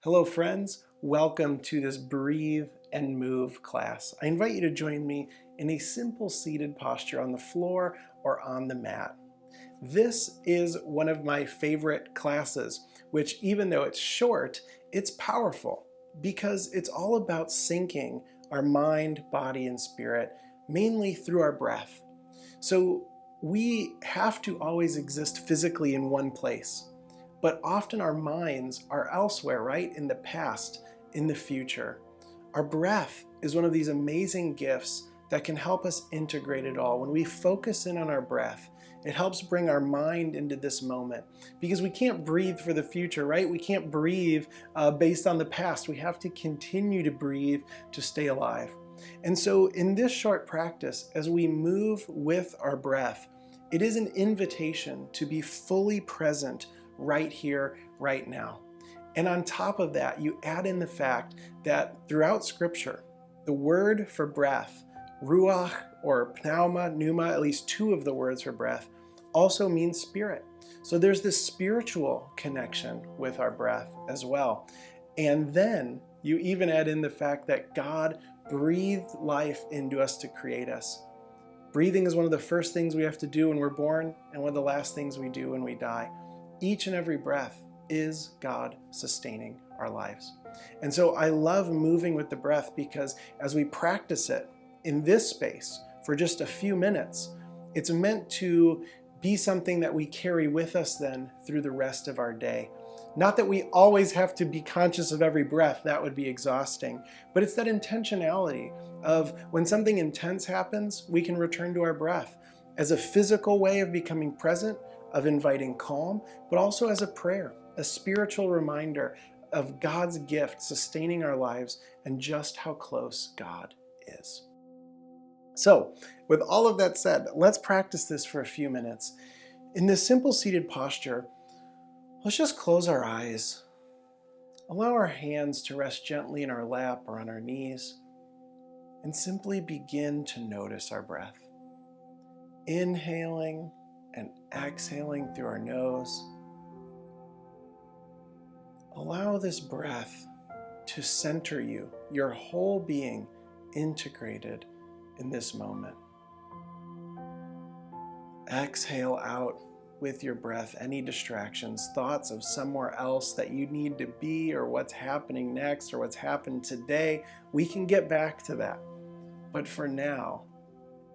Hello friends, welcome to this Breathe and Move class. I invite you to join me in a simple seated posture on the floor or on the mat. This is one of my favorite classes, which even though it's short, it's powerful because it's all about syncing our mind, body, and spirit, mainly through our breath. So we have to always exist physically in one place. But often our minds are elsewhere, right? In the past, in the future. Our breath is one of these amazing gifts that can help us integrate it all. When we focus in on our breath, it helps bring our mind into this moment because we can't breathe for the future, right? We can't breathe based on the past. We have to continue to breathe to stay alive. And so in this short practice, as we move with our breath, it is an invitation to be fully present right here, right now. And on top of that, you add in the fact that throughout Scripture, the word for breath, ruach or pneuma, pneuma, at least two of the words for breath, also means spirit. So there's this spiritual connection with our breath as well. And then you even add in the fact that God breathed life into us to create us. Breathing is one of the first things we have to do when we're born and one of the last things we do when we die. Each and every breath is God sustaining our lives. And so I love moving with the breath because as we practice it in this space for just a few minutes, it's meant to be something that we carry with us then through the rest of our day. Not that we always have to be conscious of every breath, that would be exhausting, but it's that intentionality of when something intense happens, we can return to our breath as a physical way of becoming present, of inviting calm, but also as a prayer, a spiritual reminder of God's gift sustaining our lives and just how close God is. So, with all of that said, let's practice this for a few minutes. In this simple seated posture, let's just close our eyes. Allow our hands to rest gently in our lap or on our knees, and simply begin to notice our breath. Inhaling and exhaling through our nose. Allow this breath to center you, your whole being integrated in this moment. Exhale out with your breath any distractions, thoughts of somewhere else that you need to be or what's happening next or what's happened today. We can get back to that. But for now,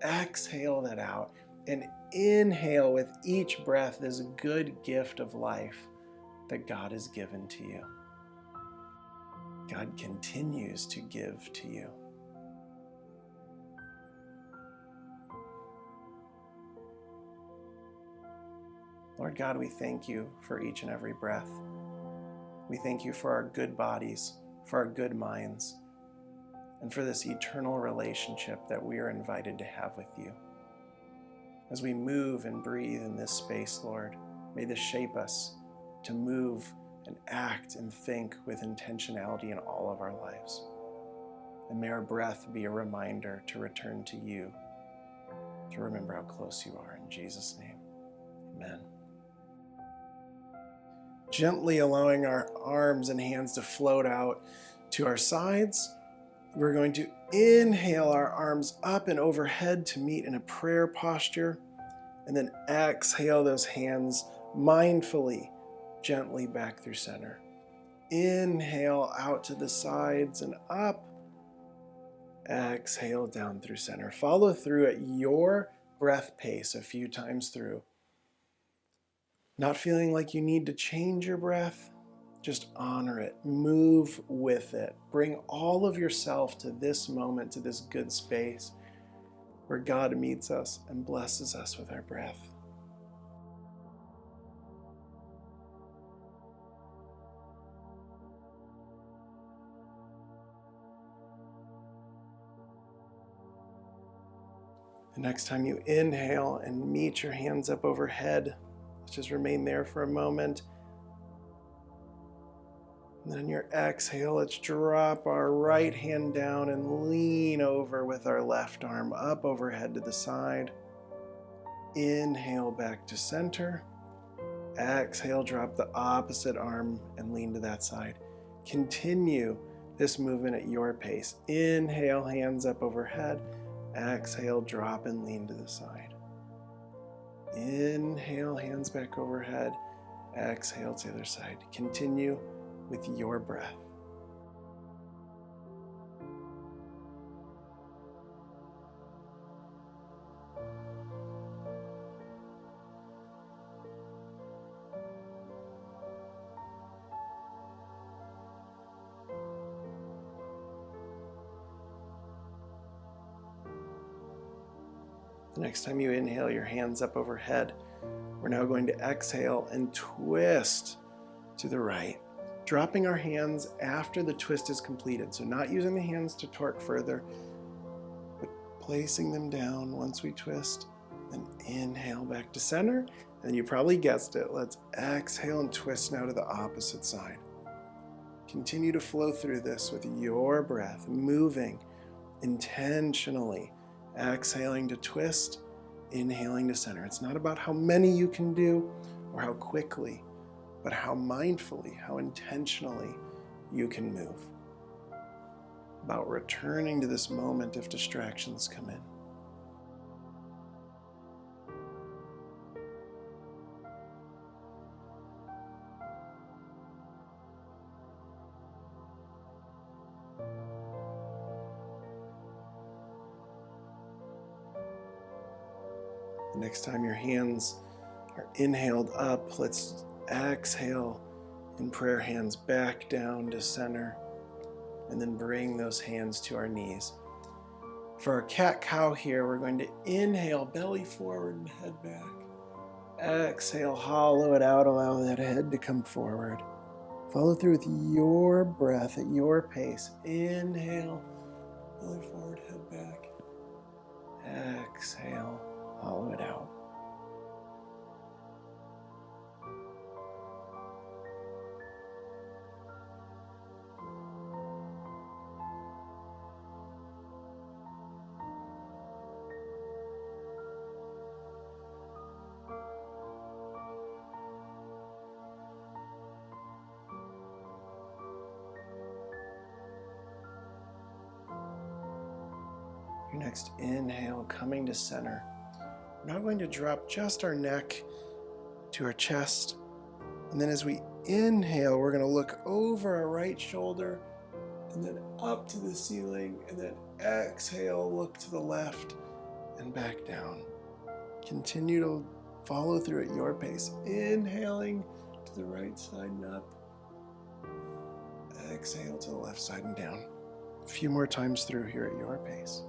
exhale that out and inhale with each breath this good gift of life that God has given to you. God continues to give to you. Lord God, we thank you for each and every breath. We thank you for our good bodies, for our good minds, and for this eternal relationship that we are invited to have with you. As we move and breathe in this space, Lord, may this shape us to move and act and think with intentionality in all of our lives. And may our breath be a reminder to return to you, to remember how close you are. In Jesus' name, amen. Gently allowing our arms and hands to float out to our sides, we're going to inhale our arms up and overhead to meet in a prayer posture, and then exhale those hands mindfully, gently back through center. Inhale out to the sides and up. Exhale down through center. Follow through at your breath pace a few times through. Not feeling like you need to change your breath, just honor it, move with it. Bring all of yourself to this moment, to this good space where God meets us and blesses us with our breath. The next time you inhale and meet your hands up overhead, let's just remain there for a moment. And then on your exhale, let's drop our right hand down and lean over with our left arm up overhead to the side. Inhale back to center. Exhale, drop the opposite arm and lean to that side. Continue this movement at your pace. Inhale, hands up overhead. Exhale, drop and lean to the side. Inhale, hands back overhead. Exhale to the other side. Continue with your breath. The next time you inhale, your hands up overhead. We're now going to exhale and twist to the right, dropping our hands after the twist is completed. So not using the hands to torque further, but placing them down once we twist. Then inhale back to center. And you probably guessed it. Let's exhale and twist now to the opposite side. Continue to flow through this with your breath, moving intentionally. Exhaling to twist, inhaling to center. It's not about how many you can do or how quickly, but how mindfully, how intentionally you can move. About returning to this moment if distractions come in. The next time your hands are inhaled up, let's exhale in prayer, hands back down to center, and then bring those hands to our knees. For our cat-cow here, we're going to inhale, belly forward and head back. Exhale, hollow it out, allow that head to come forward. Follow through with your breath at your pace. Inhale, belly forward, head back. Exhale, hollow it out. Your next inhale, coming to center. We're now going to drop just our neck to our chest. And then as we inhale, we're going to look over our right shoulder and then up to the ceiling. And then exhale, look to the left and back down. Continue to follow through at your pace. Inhaling to the right side and up. Exhale to the left side and down. A few more times through here at your pace.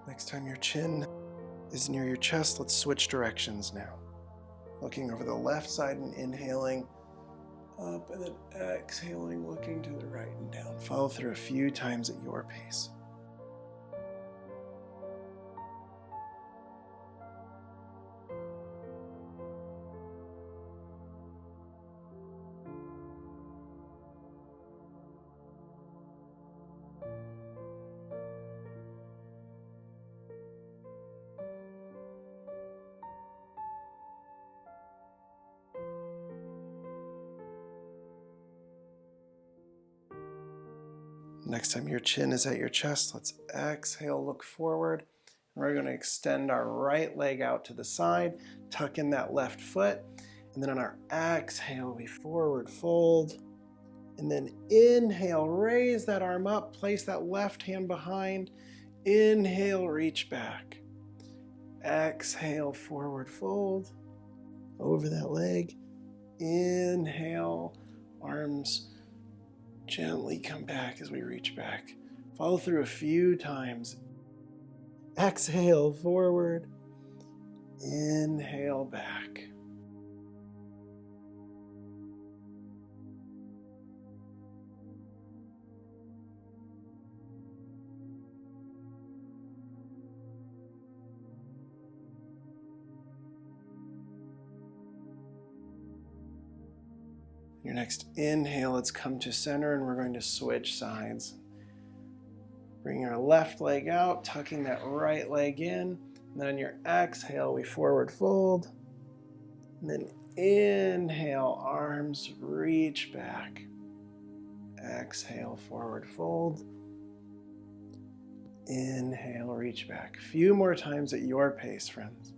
Next time your chin is near your chest, let's switch directions now. Looking over the left side and inhaling up, and then exhaling, looking to the right and down. Follow through a few times at your pace. Next time your chin is at your chest, let's exhale, look forward. And we're going to extend our right leg out to the side, tuck in that left foot. And then on our exhale, we forward fold. And then inhale, raise that arm up, place that left hand behind. Inhale, reach back. Exhale, forward fold over that leg. Inhale, arms gently come back as we reach back. Follow through a few times. Exhale, forward. Inhale, back. Your next inhale, let's come to center and we're going to switch sides. Bring our left leg out, tucking that right leg in. And then on your exhale, we forward fold. And then inhale, arms reach back. Exhale, forward fold. Inhale, reach back. A few more times at your pace, friends.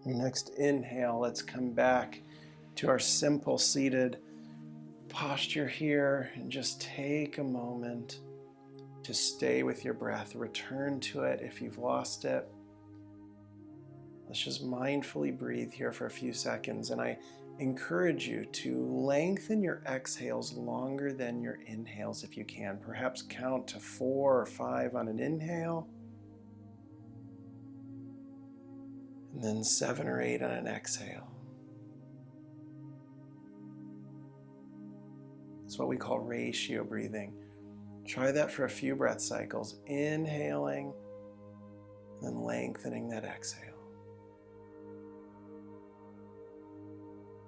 Your next inhale, let's come back to our simple seated posture here and just take a moment to stay with your breath. Return to it if you've lost it. Let's just mindfully breathe here for a few seconds, and I encourage you to lengthen your exhales longer than your inhales if you can. Perhaps count to 4 or 5 on an inhale, and then 7 or 8 on an exhale. It's what we call ratio breathing. Try that for a few breath cycles, inhaling, and then lengthening that exhale.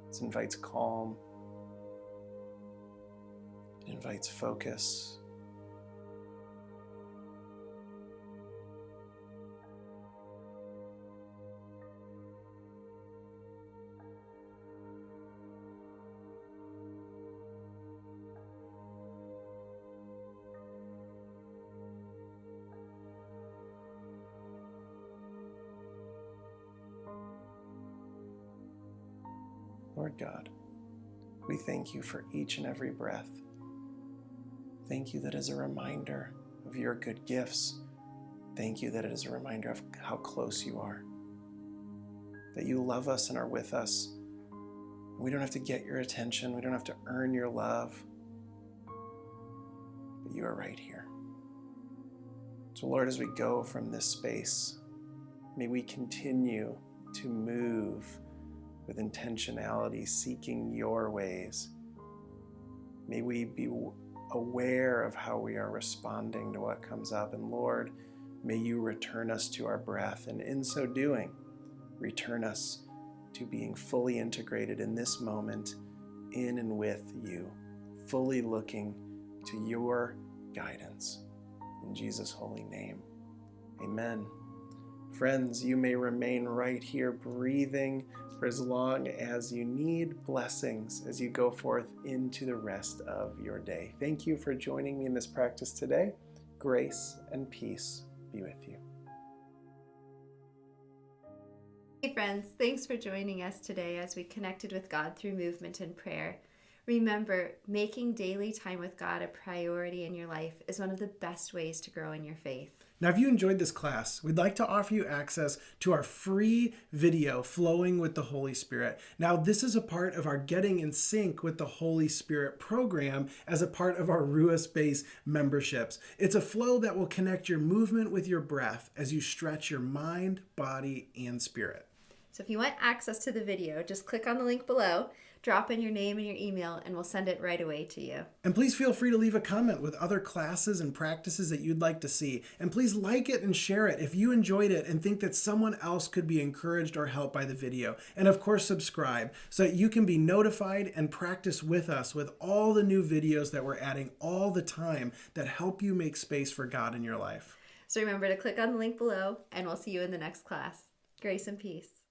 This invites calm, it invites focus. Lord God, we thank you for each and every breath. Thank you that is a reminder of your good gifts. Thank you that it is a reminder of how close you are, that you love us and are with us. We don't have to get your attention. We don't have to earn your love, but you are right here. So Lord, as we go from this space, may we continue to move with intentionality, seeking your ways. May we be aware of how we are responding to what comes up. And Lord, may you return us to our breath. And in so doing, return us to being fully integrated in this moment, in and with you, fully looking to your guidance. In Jesus' holy name, amen. Friends, you may remain right here breathing for as long as you need. Blessings as you go forth into the rest of your day. Thank you for joining me in this practice today. Grace and peace be with you. Hey friends, thanks for joining us today as we connected with God through movement and prayer. Remember, making daily time with God a priority in your life is one of the best ways to grow in your faith. Now, if you enjoyed this class, we'd like to offer you access to our free video, Flowing with the Holy Spirit. Now, this is a part of our Getting in Sync with the Holy Spirit program as a part of our Ruah-based memberships. It's a flow that will connect your movement with your breath as you stretch your mind, body, and spirit. So if you want access to the video, just click on the link below, drop in your name and your email, and we'll send it right away to you. And please feel free to leave a comment with other classes and practices that you'd like to see. And please like it and share it if you enjoyed it and think that someone else could be encouraged or helped by the video. And of course, subscribe so that you can be notified and practice with us with all the new videos that we're adding all the time that help you make space for God in your life. So remember to click on the link below, and we'll see you in the next class. Grace and peace.